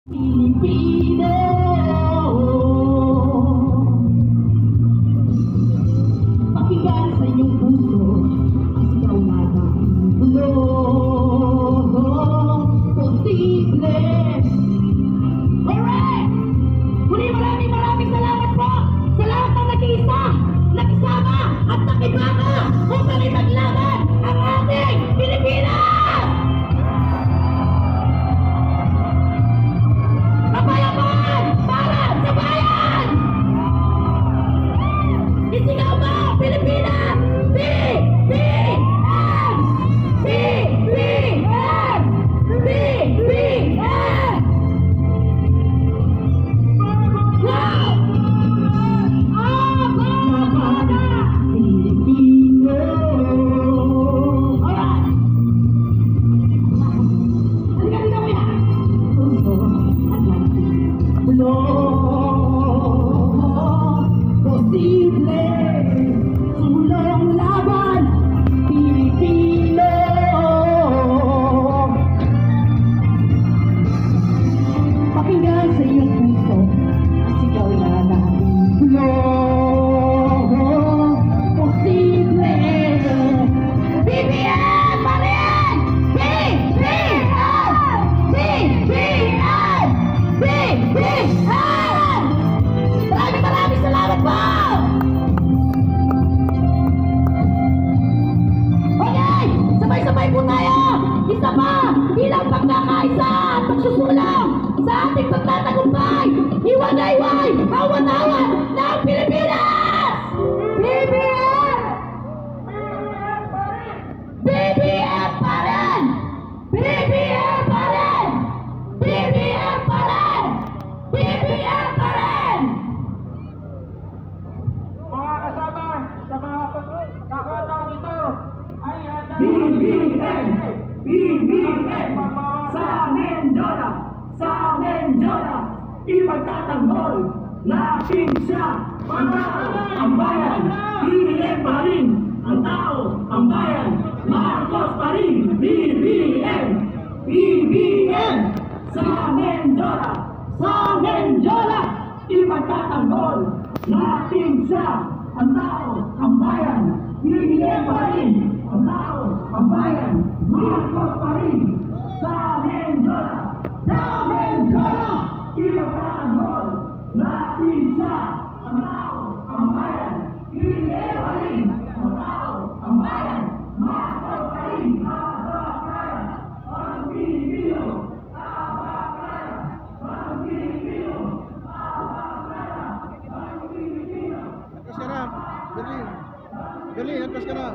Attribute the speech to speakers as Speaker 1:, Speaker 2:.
Speaker 1: Pilipino, pakinggan sa inyong puso ang sigaw natin bulo. Posible. Alright! Muli maraming salamat po sa lahat ng nag-iisa, nakisama at nakibaka upang ipaglaban ang ating Pilipinas! Kapayapaan para sa bayan! Isigaw mo, Pilipinas! BBM! BBM! BBM! Wow! Pilipino! Alright! Halika mo yan! Puso at bulo, posible, sulong laban, Pilipino. Pakinggan sa iyong puso, sigaw na natin bulo, posible. BBM pa rin! BBM! BBM! BBM! Maraming salamat po! Okay! Sabay-sabay po tayo! Isa pa! Bilang pagkakaisa at pagsusulong sa ating pagtatagumpay! Iwan-iwan! Awan-awan ng Pilipinas! BBM! BBM pa rin! BBM pa rin! BBM pa rin! BBM pa rin!
Speaker 2: Mga kasama sa mga kakataon ito ay
Speaker 1: BBM! BBM! Sa Mendola! Sa Mendola! Ipagtatanggol natin siya! Ang tao, ang bayan! BBM pa rin! Ang tao, ang bayan! Marcos pa rin! BBM! BBM! Sa Mendola! Sa Mendola! Ipagtatanggol natin siya! Ang tao, ang bayan! BBM pa rin! Ang tao, ang bayan! Marcos pa rin! Sa Mendola! Sa Mendola! Ipagtatanggol natin siya! Ang tao, ang bayan! BBM pa rin! Ang tao, ang bayan! Marcos pa rin! Ang Pilipino! Ang Pilipino!
Speaker 2: Lagpas ka na, Berlin. Berlin, lagpas ka na.